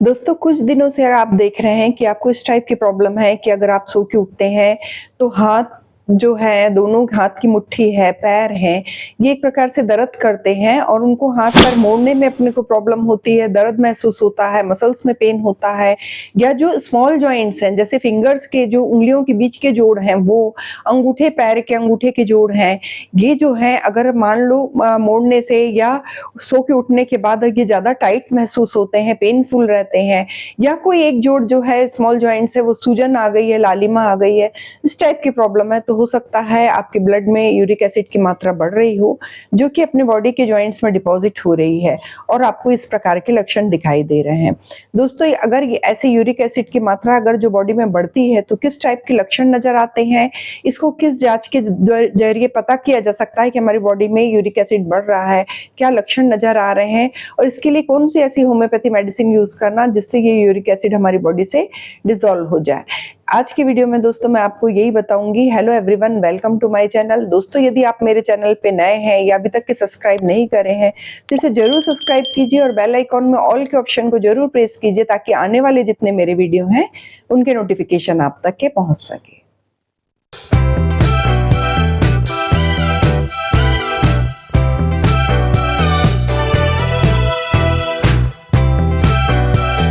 दोस्तों कुछ दिनों से आप देख रहे हैं कि आपको इस टाइप की प्रॉब्लम है कि अगर आप सो के उठते हैं तो हाथ जो है, दोनों हाथ की मुट्ठी है, पैर हैं, ये एक प्रकार से दर्द करते हैं और उनको हाथ पैर मोड़ने में अपने को प्रॉब्लम होती है, दर्द महसूस होता है, मसल्स में पेन होता है। या जो स्मॉल जॉइंट्स हैं जैसे फिंगर्स के जो उंगलियों के बीच के जोड़ हैं वो, अंगूठे पैर के अंगूठे के जोड़ हैं, ये जो है अगर मान लो मोड़ने से या सो के उठने के बाद ये ज़्यादा टाइट महसूस होते हैं, पेनफुल रहते हैं, या कोई एक जोड़ जो है स्मॉल जॉइंट से वो सूजन आ गई है, लालिमा आ गई है, इस टाइप की प्रॉब्लम है, तो हो सकता है आपके ब्लड में यूरिक एसिड की मात्रा बढ़ रही हो, जो कि अपने बॉडी के जॉइंट्स में डिपॉजिट हो रही है और आपको इस प्रकार के लक्षण दिखाई दे रहे हैं। दोस्तों अगर ऐसे यूरिक एसिड की मात्रा अगर जो बॉडी में बढ़ती है तो किस टाइप के लक्षण नजर आते हैं, इसको किस जांच के जरिए पता किया जा सकता है कि हमारी बॉडी में यूरिक एसिड बढ़ रहा है, क्या लक्षण नजर आ रहे हैं और इसके लिए कौन सी ऐसी होम्योपैथी मेडिसिन यूज करना जिससे ये यूरिक एसिड हमारी बॉडी से डिसॉल्व हो जाए। आज की वीडियो में दोस्तों मैं आपको यही बताऊंगी। Hello everyone, welcome to my channel. दोस्तों यदि आप मेरे चैनल पे नए हैं या अभी तक के सब्सक्राइब नहीं करे हैं तो इसे जरूर सब्सक्राइब कीजिए और बेल आइकॉन में ऑल के ऑप्शन को जरूर प्रेस कीजिए ताकि आने वाले जितने मेरे वीडियो हैं उनके नोटिफिकेशन आप तक के पहुंच सके।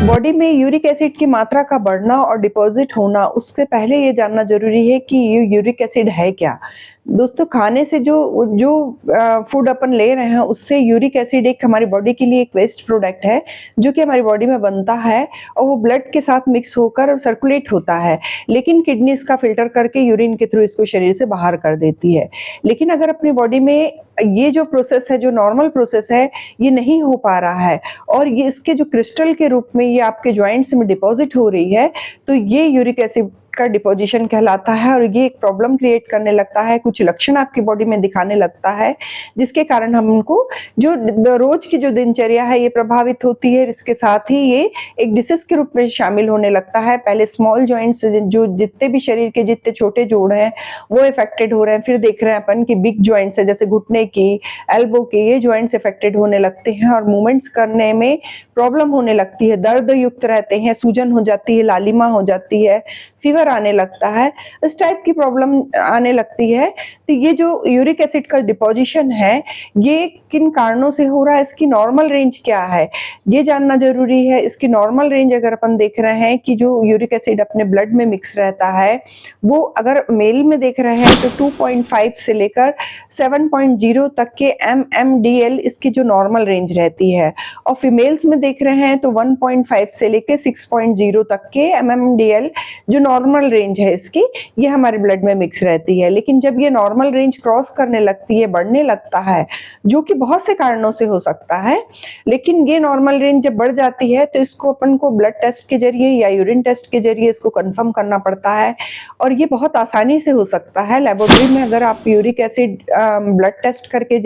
बॉडी में यूरिक एसिड की मात्रा का बढ़ना और डिपॉजिट होना, उससे पहले ये जानना जरूरी है कि ये यूरिक एसिड है क्या। दोस्तों खाने से जो जो फूड अपन ले रहे हैं उससे यूरिक एसिड एक हमारी बॉडी के लिए एक वेस्ट प्रोडक्ट है जो कि हमारी बॉडी में बनता है और वो ब्लड के साथ मिक्स होकर सर्कुलेट होता है, लेकिन किडनी इसका फिल्टर करके यूरिन के थ्रू इसको शरीर से बाहर कर देती है। लेकिन अगर अपनी बॉडी में ये जो प्रोसेस है, जो नॉर्मल प्रोसेस है, ये नहीं हो पा रहा है और ये इसके जो क्रिस्टल के रूप में ये आपके जॉइंट्स में डिपॉजिट हो रही है, तो ये यूरिक एसिड का डिपोजिशन कहलाता है और ये एक प्रॉब्लम क्रिएट करने लगता है, कुछ लक्षण आपकी बॉडी में दिखाने लगता है जिसके कारण हम उनको जो रोज की जो दिनचर्या है ये प्रभावित होती है। इसके साथ ही ये एक डिसीज के रूप में शामिल होने लगता है। पहले स्मॉल जॉइंट्स जो जितने भी शरीर के जितने छोटे जोड़ हैं वो इफेक्टेड हो रहे हैं, फिर देख रहे हैं अपन कि बिग जॉइंट्स है जैसे घुटने की, एल्बो के, ये जॉइंट्स इफेक्टेड होने लगते हैं और मूवमेंट्स करने में प्रॉब्लम होने लगती है, दर्द युक्त रहते हैं, सूजन हो जाती है, लालिमा हो जाती है, फीवर आने लगता है, इस टाइप की प्रॉब्लम आने लगती है। तो ये जो यूरिक एसिड का डिपोजिशन है ये किन कारणों से हो रहा है, इसकी नॉर्मल रेंज क्या है ये जानना जरूरी है। इसकी नॉर्मल रेंज अगर अपन देख रहे हैं कि जो यूरिक एसिड अपने ब्लड में मिक्स रहता है वो अगर मेल में देख रहे हैं तो 2.5 से लेकर 7.0 तक के mmDL इसकी जो नॉर्मल रेंज रहती है, और फीमेल्स में देख रहे हैं तो 1.5 से लेकर 6.0 तक के mmDL जो नॉर्मल रेंज है इसकी, ये हमारे ब्लड में मिक्स रहती है। लेकिन जब ये नॉर्मल रेंज क्रॉस करने लगती है, बढ़ने लगता है, जो कि बहुत से कारणों से हो सकता है, लेकिन ये नॉर्मल रेंज जब बढ़ जाती है तो इसको अपन को ब्लड टेस्ट के जरिए या यूरिन टेस्ट के जरिए इसको कंफर्म करना पड़ता है और ये बहुत आसानी से हो सकता है। लेबोरेटरी में अगर आप यूरिक एसिड ब्लड टेस्ट करके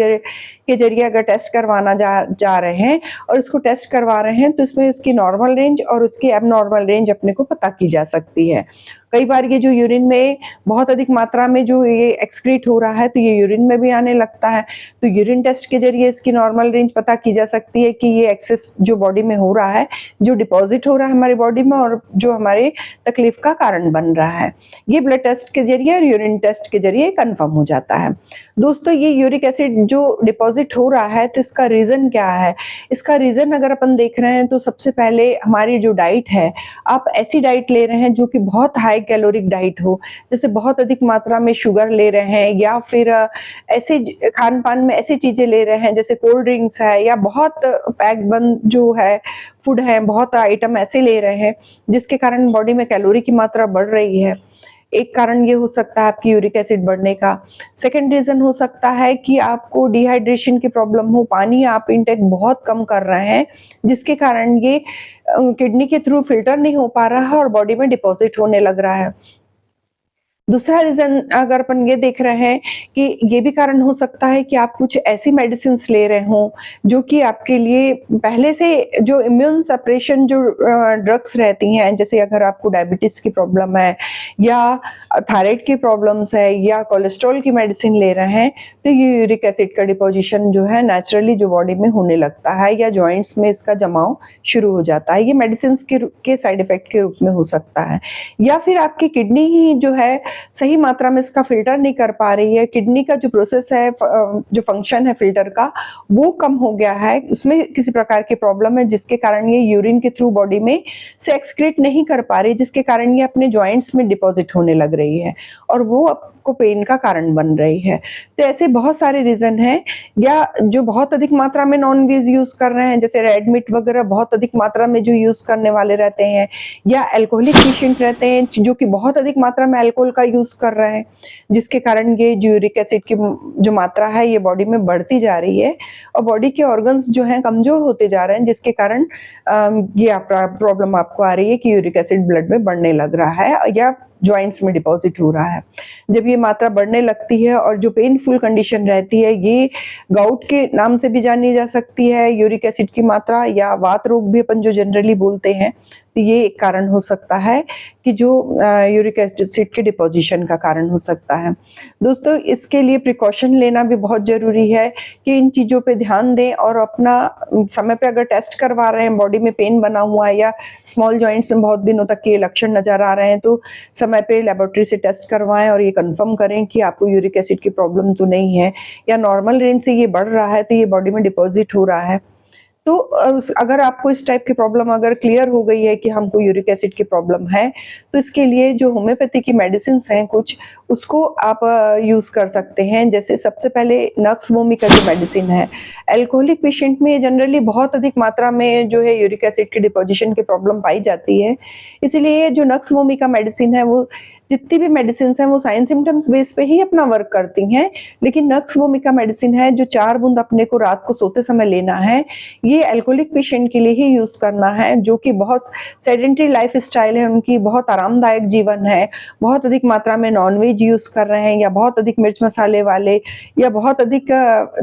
के जरिए अगर टेस्ट करवाना जा रहे हैं और इसको टेस्ट करवा रहे हैं तो इसमें इसकी नॉर्मल रेंज और उसकी एबनॉर्मल रेंज अपने को पता की जा सकती है। कई बार ये जो यूरिन में बहुत अधिक मात्रा में जो ये एक्सक्रीट हो रहा है तो ये यूरिन में भी आने लगता है, तो यूरिन टेस्ट के जरिए इसकी नॉर्मल रेंज पता की जा सकती है कि ये एक्सेस जो बॉडी में हो रहा है, जो डिपॉजिट हो रहा है हमारी बॉडी में और जो हमारे तकलीफ का कारण बन रहा है, ये ब्लड टेस्ट के जरिए और यूरिन टेस्ट के जरिए कंफर्म हो जाता है। दोस्तों ये यूरिक एसिड जो डिपॉजिट हो रहा है तो इसका रीजन क्या है, इसका रीजन अगर अपन देख रहे हैं तो सबसे पहले हमारी जो डाइट है, आप ऐसी डाइट ले रहे हैं जो कि बहुत हाई कैलोरिक डाइट हो, जैसे बहुत अधिक मात्रा में शुगर ले रहे हैं या फिर ऐसे खान पान में ऐसी चीजें ले रहे हैं जैसे कोल्ड ड्रिंक्स है या बहुत पैक बंद जो है फूड है, बहुत आइटम ऐसे ले रहे हैं जिसके कारण बॉडी में कैलोरी की मात्रा बढ़ रही है। एक कारण ये हो सकता है आपकी यूरिक एसिड बढ़ने का। सेकंड रीजन हो सकता है कि आपको डिहाइड्रेशन की प्रॉब्लम हो, पानी आप इंटेक बहुत कम कर रहे हैं जिसके कारण ये किडनी के थ्रू फिल्टर नहीं हो पा रहा है और बॉडी में डिपॉजिट होने लग रहा है। दूसरा रीज़न अगर अपन ये देख रहे हैं कि ये भी कारण हो सकता है कि आप कुछ ऐसी मेडिसिन्स ले रहे हों, जो कि आपके लिए पहले से जो इम्यून सप्रेशन जो ड्रग्स रहती हैं, जैसे अगर आपको डायबिटीज़ की प्रॉब्लम है या थायराइड की प्रॉब्लम्स है या कोलेस्ट्रॉल की मेडिसिन ले रहे हैं, तो ये यूरिक एसिड का डिपोज़िशन जो है नेचुरली जो बॉडी में होने लगता है या जॉइंट्स में इसका जमाव शुरू हो जाता है। ये मेडिसिन्स के साइड इफ़ेक्ट के रूप में हो सकता है। या फिर आपकी किडनी ही जो है सही मात्रा में इसका फ़िल्टर नहीं कर पा रही है, किडनी का जो प्रोसेस है जो फ़ंक्शन है फ़िल्टर का, वो कम हो गया है, उसमें किसी प्रकार की प्रॉब्लम है जिसके कारण ये यूरिन के थ्रू बॉडी में से एक्सक्रीट नहीं कर पा रही, जिसके कारण ये अपने जॉइंट्स में डिपॉज़िट होने लग रही है और वो आपको पेन का कारण बन रही है। तो ऐसे बहुत सारे रीज़न हैं, या जो बहुत अधिक मात्रा में नॉन-वेज यूज़ कर रहे हैं, जैसे रेड मीट वगैरह बहुत अधिक मात्रा में जो यूज़ करने वाले रहते हैं, या अल्कोहलिक पेशेंट रहते हैं जो कि बहुत अधिक मात्रा में अल्कोहल का यूज़ कर रहे हैं, जिसके कारण ये जो यूरिक एसिड की जो मात्रा है ये बॉडी में बढ़ती जा रही है और बॉडी के ऑर्गन्स जो हैं कमज़ोर होते जा रहे हैं, जिसके कारण ये प्रॉब्लम आपको आ रही है कि यूरिक एसिड ब्लड में बढ़ने लग रहा है या जॉइंट्स में डिपॉज़िट हो रहा है। जब ये मात्रा बढ़ने लगती है और जो पेनफुल कंडीशन रहती है, ये गाउट के नाम से भी जानी जा सकती है, यूरिक एसिड की मात्रा, या वात रोग भी अपन जो जनरली बोलते हैं, तो ये एक कारण हो सकता है कि जो यूरिक एसिड के डिपोज़िशन का कारण हो सकता है। दोस्तों, इसके लिए प्रिकॉशन लेना भी बहुत ज़रूरी है कि इन चीज़ों पे ध्यान दें और अपना समय पे अगर टेस्ट करवा रहे हैं, बॉडी में पेन बना हुआ है या स्मॉल जॉइंट्स में बहुत दिनों तक ये लक्षण नज़र आ रहे हैं, तो समय पे लेबोरेटरी से टेस्ट करवाएँ और ये कन्फर्म करें कि आपको यूरिक एसिड की प्रॉब्लम तो नहीं है, या नॉर्मल रेंज से ये बढ़ रहा है तो ये बॉडी में डिपॉज़िट हो रहा है। तो अगर आपको इस टाइप की प्रॉब्लम अगर क्लियर हो गई है कि हमको यूरिक एसिड की प्रॉब्लम है, तो इसके लिए जो होम्योपैथी की मेडिसिन्स हैं कुछ, उसको आप यूज़ कर सकते हैं। जैसे सबसे पहले नक्स वोमिका जो मेडिसिन है, अल्कोहलिक पेशेंट में जनरली बहुत अधिक मात्रा में जो है यूरिक एसिड की डिपोज़िशन की प्रॉब्लम पाई जाती है। इसीलिए जो नक्स वोमिका मेडिसिन है, वो जितनी भी मेडिसिन्स हैं वो साइन सिम्पटम्स बेस पे ही अपना वर्क करती हैं, लेकिन नक्स वोमिका मेडिसिन है जो 4 बूंद अपने को रात को सोते समय लेना है, ये अल्कोहलिक पेशेंट के लिए ही यूज़ करना है, जो कि बहुत सेडेंटरी लाइफ़स्टाइल है उनकी, बहुत आरामदायक जीवन है, बहुत अधिक मात्रा में नॉन-वेज यूज़ कर रहे हैं या बहुत अधिक मिर्च मसाले वाले या बहुत अधिक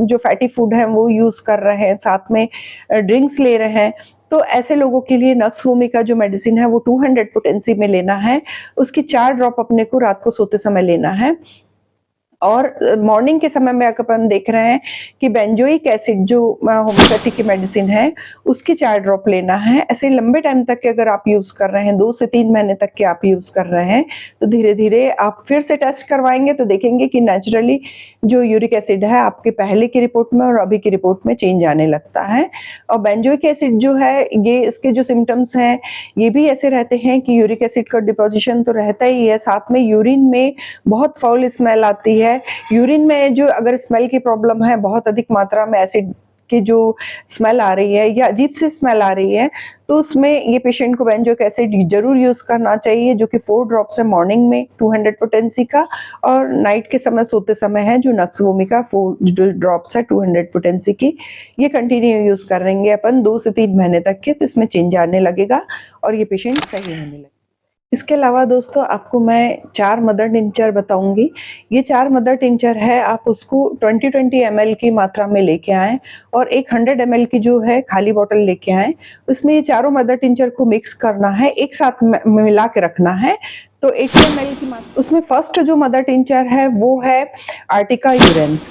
जो फैटी फूड हैं वो यूज़ कर रहे हैं, साथ में ड्रिंक्स ले रहे हैं। तो ऐसे लोगों के लिए नक्स वोमिका जो मेडिसिन है वो 200 पोटेंसी में लेना है, उसकी 4 ड्रॉप अपने को रात को सोते समय लेना है। और मॉर्निंग के समय में अगर अपन देख रहे हैं कि बेंजोइक एसिड जो होम्योपैथी की मेडिसिन है, उसकी 4 ड्रॉप लेना है। ऐसे लंबे टाइम तक के अगर आप यूज़ कर रहे हैं, 2 से 3 महीने तक के आप यूज़ कर रहे हैं, तो धीरे-धीरे आप फिर से टेस्ट करवाएँगे तो देखेंगे कि नेचुरली जो यूरिक एसिड है आपके पहले की रिपोर्ट में और अभी की रिपोर्ट में चेंज आने लगता है। और बेंजोइक एसिड जो है, ये इसके जो सिम्पटम्स हैं, ये भी ऐसे रहते हैं कि यूरिक एसिड का डिपोज़िशन तो रहता ही है, साथ में यूरिन में बहुत फाउल स्मेल आती है। यूरिन में जो अगर स्मेल की प्रॉब्लम है, बहुत अधिक मात्रा में एसिड की जो स्मेल आ रही है या अजीब सी स्मेल आ रही है, तो उसमें ये पेशेंट को बेंजोइक एसिड जरूर यूज करना चाहिए, जो कि 4 ड्रॉप्स है मॉर्निंग में 200 पोटेंसी का, और नाइट के समय सोते समय है जो नक्स वोमिका 4 जो ड्रॉप्स है 200 पोटेंसी की, ये कंटिन्यू यूज करेंगे अपन 2 से 3 महीने तक के, तो इसमें चेंज आने लगेगा और ये पेशेंट सही होने लगेगा। इसके अलावा दोस्तों आपको मैं 4 मदर टिंचर बताऊंगी। ये 4 मदर टिंचर है, आप उसको 20-20 ml की मात्रा में लेके आएँ और एक 100 ml की जो है खाली बॉटल लेके आएँ। उसमें ये चारों मदर टिंचर को मिक्स करना है, एक साथ मिला के रखना है। तो 80 ml की मात्रा, उसमें फर्स्ट जो मदर टिंचर है वो है आर्टिका यूरेंस।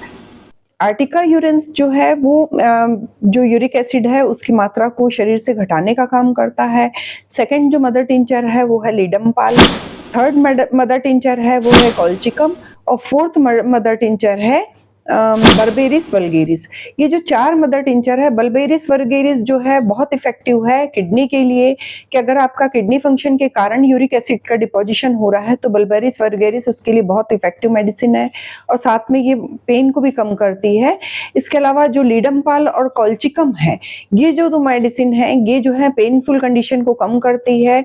आर्टिका यूरेंस जो है वो जो यूरिक एसिड है उसकी मात्रा को शरीर से घटाने का काम करता है। सेकंड जो मदर टिंचर है वो है लीडमपाल। थर्ड मदर टिंचर है वो है कॉल्चिकम, और फोर्थ मदर टिंचर है बर्बेरिस वल्गेरिस। ये जो 4 मदर टिंचर है, बल्बेरिस वल्गेरिस जो है बहुत इफेक्टिव है किडनी के लिए, कि अगर आपका किडनी फंक्शन के कारण यूरिक एसिड का डिपोजिशन हो रहा है तो बल्बेरिस वल्गेरिस उसके लिए बहुत इफेक्टिव मेडिसिन है, और साथ में ये पेन को भी कम करती है। इसके अलावा जो लीडमपाल और कॉल्चिकम है, ये जो 2 मेडिसिन है, ये जो है पेनफुल कंडीशन को कम करती है,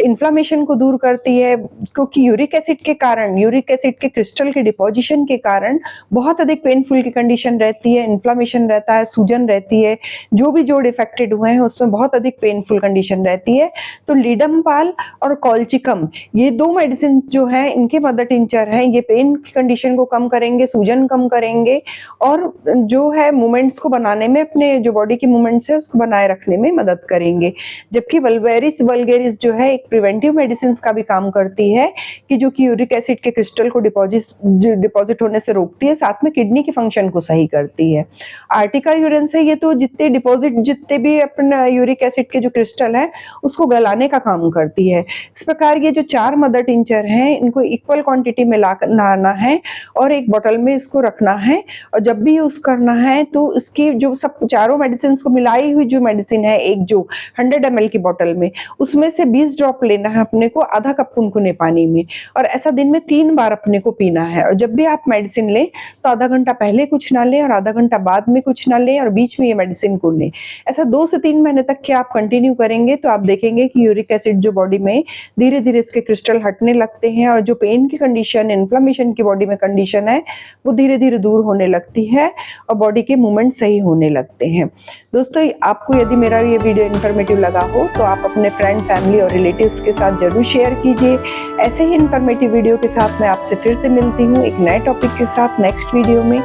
इन्फ्लामेशन को दूर करती है, क्योंकि यूरिक एसिड के कारण, यूरिक एसिड के क्रिस्टल के डिपोजिशन के कारण बहुत अधिक पेनफुल की कंडीशन रहती है, इन्फ्लेमेशन रहता है, सूजन रहती है, जो भी जोड़ इफेक्टेड हुए हैं उसमें बहुत अधिक पेनफुल कंडीशन रहती है, तो लीडमपाल और कॉल्चिकम ये 2 मेडिसिन जो है इनके मदर टिंचर हैं, ये पेन की कंडीशन को कम करेंगे, सूजन कम करेंगे और जो है मूवमेंट्स को बनाने में, अपने जो बॉडी की मूवमेंट्स है उसको बनाए रखने में मदद करेंगे। जबकि वल्गेरिस वल्गेरिस जो है एक प्रिवेंटिव मेडिसिन का भी काम करती है कि जो कि यूरिक एसिड के क्रिस्टल को डिपॉजिट होने से रोकती है, साथ में किडनी के फंक्शन को सही करती है। आर्टिका यूरेंस है ये तो जितने भी अपना यूरिक एसिड के जो क्रिस्टल है उसको गलाने का काम करती है। इस प्रकार ये जो 4 मदर टिंचर हैं इनको इक्वल क्वांटिटी में लाना है और एक बोतल में इसको रखना है और जब भी यूज करना है तो इसकी जो सब चारों मेडिसिन को मिलाई हुई जो मेडिसिन है, एक जो 100 ml की बोतल में, उसमें से 20 ड्रॉप लेना है अपने को आधा कप कुनकुने पानी में और ऐसा दिन में 3 बार अपने को पीना है। और जब भी आप मेडिसिन लें तो आधा घंटा पहले कुछ ना लें और आधा घंटा बाद में कुछ ना लें और बीच में ये मेडिसिन को लें। ऐसा 2 से 3 महीने तक के आप कंटिन्यू करेंगे तो आप देखेंगे कि यूरिक एसिड जो बॉडी में धीरे धीरे इसके क्रिस्टल हटने लगते हैं और जो पेन की कंडीशन, इन्फ्लेमेशन की बॉडी में कंडीशन है वो धीरे धीरे दूर होने लगती है और बॉडी के मूवमेंट सही होने लगते हैं। दोस्तों, आपको यदि मेरा ये वीडियो इन्फॉर्मेटिव लगा हो तो आप अपने फ्रेंड, फैमिली और रिलेटिव्स के साथ जरूर शेयर कीजिए। ऐसे ही इन्फॉर्मेटिव वीडियो के साथ मैं आपसे फिर से मिलती हूँ एक नए टॉपिक के साथ नेक्स्ट वीडियो में।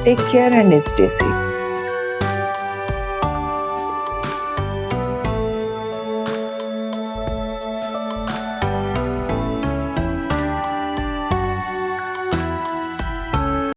Take care and stay safe.